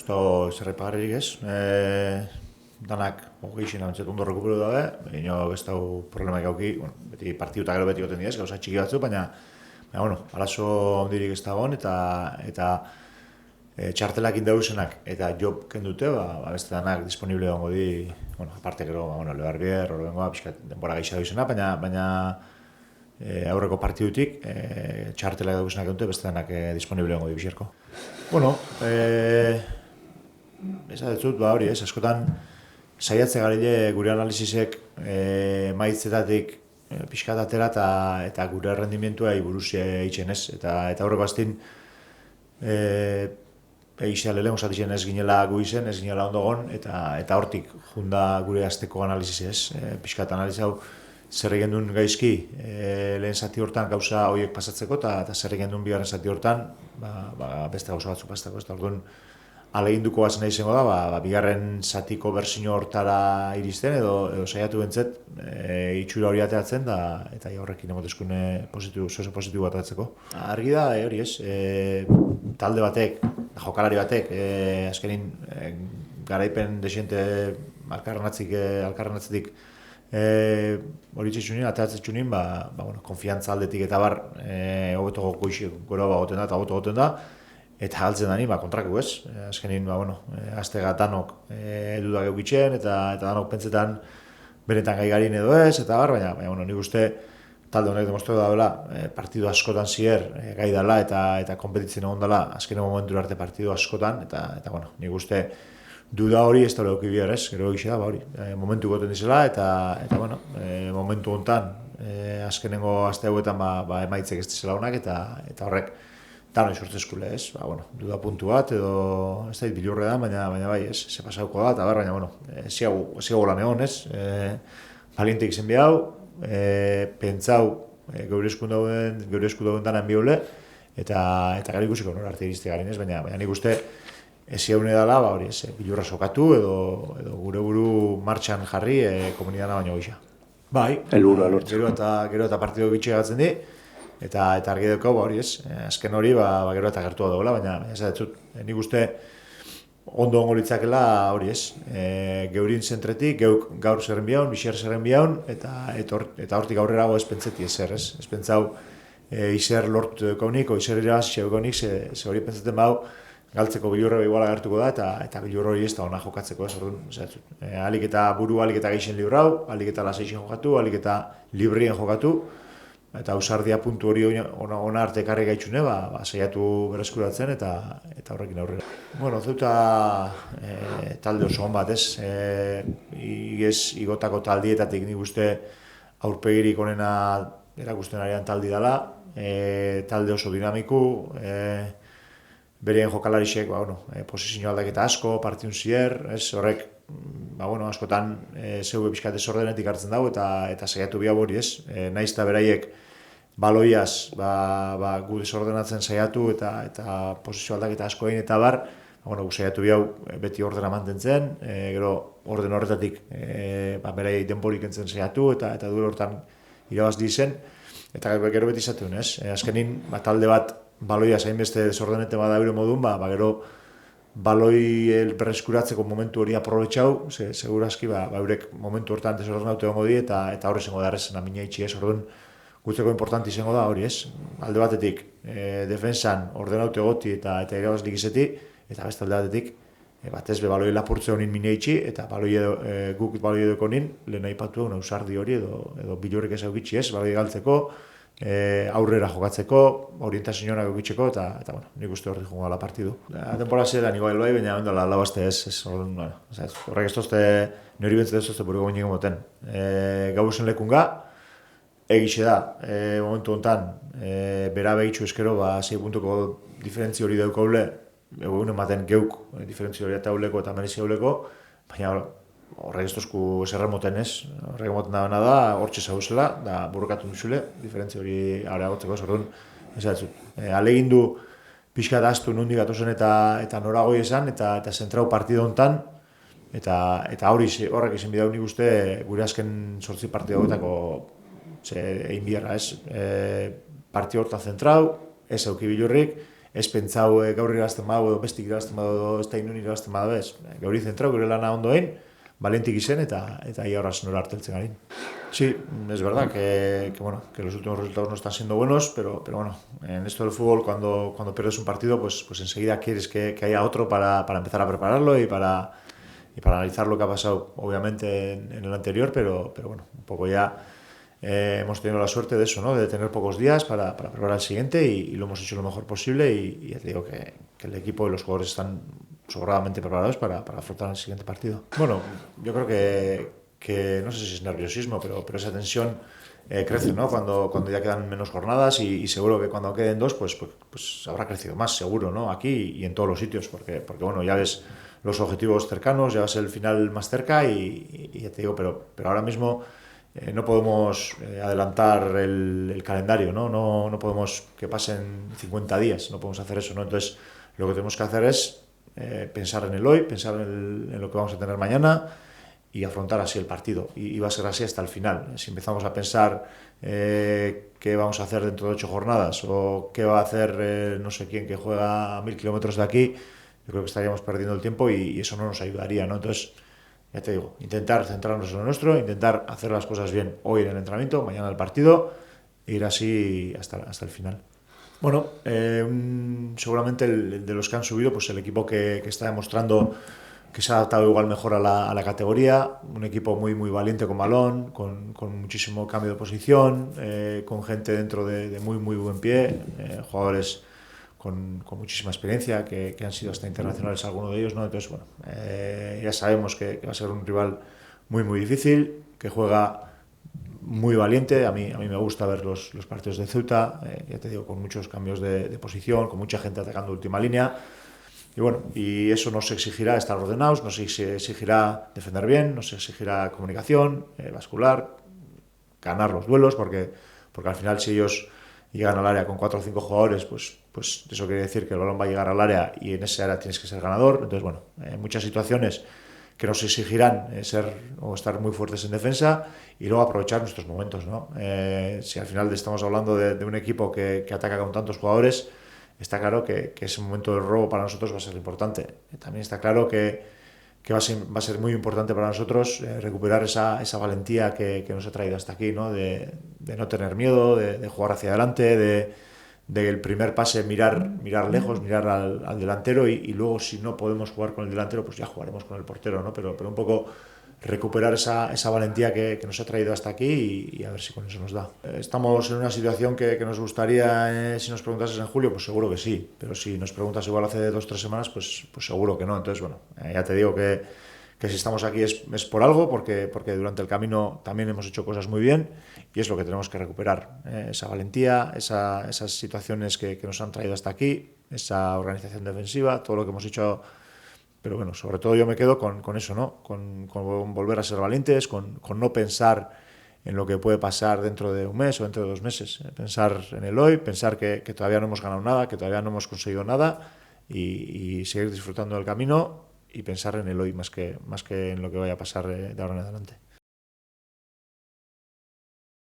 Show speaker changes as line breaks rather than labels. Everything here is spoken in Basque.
dago zerrepagarririk ez. Danak hogeixen antzet ondo rekupero dabe, ino ez dago problemaik auki, beti partiduta gero beti goten diez, gauza txiki batzu, baina arazo ondirik ez dagoen, eta txartelak indauzenak eta job kendute, beste danak disponible gongo di, aparte gero, Lebarbier, Orbengoa, pixkat denbora gaixa dauzena, baina aurreko partidutik txartelak dauzenak kendute, beste danak disponible gongo di bizierko. Ez adetzut, hori ez, askotan saiatze garile gure analizisek maitzetatik pixkat atera eta gure rendimientua buruz eitzen ez, eta aurreko aztin egizia lehen osatizen ez ginela gu izen, ez ginela ondo gon, eta hortik junda gure azteko analizis ez, pixkat analizau zer egin duen gaizki lehen zati hortan gauza horiek pasatzeko, eta zer egin duen bigarren zati hortan beste gauza batzuk pasatzeko, eta orduan aleginduko gazen nahi izango da, bigarren zatiko berzino hortara iristen edo saiatu bentzet itxura hori ateatzen eta horrekin emotezkune zozo positibo bat atzeko. Argi da, hori ez, talde batek, jokalari batek, azkenin garaipen desiente alkarrenatzetik hori txetxunin, ateatzetxunin, konfiantza aldetik eta bar, hobeto gora goten da eta hobeto goten da, eta galtzen dani, kontrako ez. Azkenin, aztega danok dudak eukitzen, eta danok pentsetan benetan gaigarin edo ez, eta bar, baina nik uste talde honek demostatu da dela, partidu askotan zier gai dela eta kompetitzen egon dela, azkenen momentu arte partidu askotan, eta nik uste duda hori ez da leuki bihar ez, gero egixe da, hori, momentu goten dizela, eta momentu hontan, azkenengo aste hauetan emaitzek ez dizela honak, eta horrek, dano isortzeskule ez, duda puntu bat, edo ez da bilurre da, baina bai ez, ze pasauko da, eta baina, ziago lan egon ez, balientek izen bihau, pentsau geure esku dauen danan biole, eta gara ikusiko nora arte irizte garen ez, baina nik uste ez jaune dela, hori ez, bilurra sokatu, edo gure buru martxan jarri komunidana baino gisa. Bai, gero eta partidu bitxe gatzen di, eta argi daukagu, hori ez, azken hori gero eta gertua dagoela, baina ez da dut, nik uste ondo ongo litzakela hori ez, geurin zentretik, geuk gaur zerren bihaun, bixer zerren bihaun, eta hortik aurrerago ez pentseti ezer ez, ez pentsau izer lortu daukagunik, o izer irabazi daukagunik, ze hori pentsaten bau, galtzeko bilurra iguala gertuko da, eta bilurra hori ez da ona jokatzeko ez, orduan, alik eta buru, alik eta geixen librau, alik eta laseixen jokatu, alik eta librien jokatu, eta ausardia puntu hori ona arte ekarri gaitxune, saiatu berreskuratzen eta horrekin aurrera. Zeuta talde oso hon bat ez, igotako taldietatik nik uste aurpegirik onena erakusten arian taldi dela, talde oso dinamiku, bereen jokalarisek, posizio aldaketa asko, partiun zier, horrek, askotan zeue pixkat desordenetik hartzen dago eta saiatu bihau hori ez. Naiz eta beraiek baloiaz gu desordenatzen saiatu eta posizio aldaketa asko egin eta bar, gu saiatu bihau beti ordena mantentzen, gero orden horretatik beraiek denborik entzen saiatu eta duel hortan irabaz dizen, eta gero beti izateun ez. Azkenin, talde bat baloiaz hainbeste desordenete badaure modun, gero baloi berreskuratzeko momentu hori aprobetxau, segurazki eurek momentu hortan desordenatu egongo di eta horre izango da errezena mina itxi ez, orduan gutzeko importanti izango da hori ez. Alde batetik, defensan ordenatu egoti eta irabazlik izeti, eta beste alde batetik, batez be baloi lapurtze honin mina itxi, eta guk baloi edoko nin, lehen aipatu egun ausardi hori edo bilurrik ez aukitxi ez, baloi galtzeko, aurrera jokatzeko, orientazioak egitzeko eta nik uste horretik jongo gala partidu. Temporada zera niko bai, baina ondala labazte ez, horrek ez tozte, nori bentzete ez tozte buriko goñik emoten. Gauzen lekunga, egixe da, momentu honetan, bera behitxu eskero, 6 puntuko diferentzi hori daukaule, egun ematen geuk diferentzi hori eta hauleko eta merezi hauleko, baina horrek ez tozku zerren moten ez, horrek moten da hortxe zauzela, da burrokatu duzule, diferentzia hori areagotzeko ez, orduan, ez da dut. Alegindu pixka da aztu nondik gatozen eta noragoi esan, eta zentrau partido hontan, eta horrek izan bidau nik uste gure azken 8 partido hauetako egin biharra ez. Partido hortan zentrau, ez auki bilurrik, ez pentsau gaur irabazten badu, edo bestik irabazten badu, ez da inun irabazten badu, ez. Gauri zentrau, gure lana ondoen, valentik izen eta ia horraz nora harteltzen garin. Sí, es verdad bueno, que los últimos resultados no están siendo buenos, pero bueno, en esto del fútbol, cuando pierdes un partido, pues enseguida quieres que haya otro para empezar a prepararlo y para analizar lo que ha pasado, obviamente, en el anterior, pero bueno, un poco ya hemos tenido la suerte de eso, ¿no? De tener pocos días para preparar el siguiente y lo hemos hecho lo mejor posible y ya te digo que el equipo y los jugadores están sobradamente preparados para afrontar el siguiente partido. Bueno, yo creo que no sé si es nerviosismo, pero esa tensión crece, ¿no? Cuando ya quedan menos jornadas y seguro que cuando queden dos, pues habrá crecido más, seguro, ¿no? Aquí y en todos los sitios, porque bueno, ya ves los objetivos cercanos, ya ves el final más cerca y ya te digo, pero ahora mismo no podemos adelantar el calendario, ¿no? No podemos que pasen 50 días, no podemos hacer eso, ¿no? Entonces, lo que tenemos que hacer es pensar en el hoy, pensar en lo que vamos a tener mañana y afrontar así el partido. Y va a ser así hasta el final. Si empezamos a pensar qué vamos a hacer dentro de 8 jornadas o qué va a hacer no sé quién que juega a 1000 kilómetros de aquí, yo creo que estaríamos perdiendo el tiempo y eso no nos ayudaría, ¿no? Entonces, ya te digo, intentar centrarnos en lo nuestro, intentar hacer las cosas bien hoy en el entrenamiento, mañana en el partido, e ir así hasta el final. Bueno, seguramente el de los que han subido, pues el equipo que está demostrando que se ha adaptado igual mejor a la categoría, un equipo muy valiente con balón, con muchísimo cambio de posición, con gente dentro de muy buen pie, jugadores con muchísima experiencia, que han sido hasta internacionales algunos de ellos, ¿no? Entonces, bueno, ya sabemos que va a ser un rival muy difícil, que juega muy valiente. A mí me gusta ver los partidos de Ceuta, ya te digo, con muchos cambios de posición, con mucha gente atacando última línea. Y bueno, y eso nos exigirá estar ordenados, nos exigirá defender bien, nos exigirá comunicación, vascular, ganar los duelos, porque al final si ellos llegan al área con 4 o 5 jugadores, pues eso quiere decir que el balón va a llegar al área y en ese área tienes que ser ganador. Entonces, bueno, muchas situaciones que nos exigirán estar muy fuertes en defensa y luego aprovechar nuestros momentos, ¿no? Si al final estamos hablando de un equipo que ataca con tantos jugadores, está claro que ese momento del robo para nosotros va a ser importante. También está claro que va a ser muy importante para nosotros recuperar esa valentía que nos ha traído hasta aquí, ¿no? De no tener miedo, de jugar hacia adelante, del primer pase mirar lejos, mirar al delantero y luego si no podemos jugar con el delantero, pues ya jugaremos con el portero, ¿no? Pero un poco recuperar esa valentía que nos ha traído hasta aquí y a ver si con eso nos da. Estamos en una situación que nos gustaría, si nos preguntases en julio, pues seguro que sí, pero si nos preguntas igual hace 2 o 3 semanas, pues seguro que no. Entonces, bueno, ya te digo que si estamos aquí es por algo, porque durante el camino también hemos hecho cosas muy bien y es lo que tenemos que recuperar, esa valentía, esas situaciones que nos han traído hasta aquí, esa organización defensiva, todo lo que hemos hecho. Pero bueno, sobre todo yo me quedo con eso, ¿no? Con volver a ser valientes, con no pensar en lo que puede pasar dentro de un mes o dentro de 2 meses. Pensar en el hoy, pensar que todavía no hemos ganado nada, que todavía no hemos conseguido nada y seguir disfrutando del camino y pensar en el hoy más que en lo que vaya a pasar de ahora en adelante.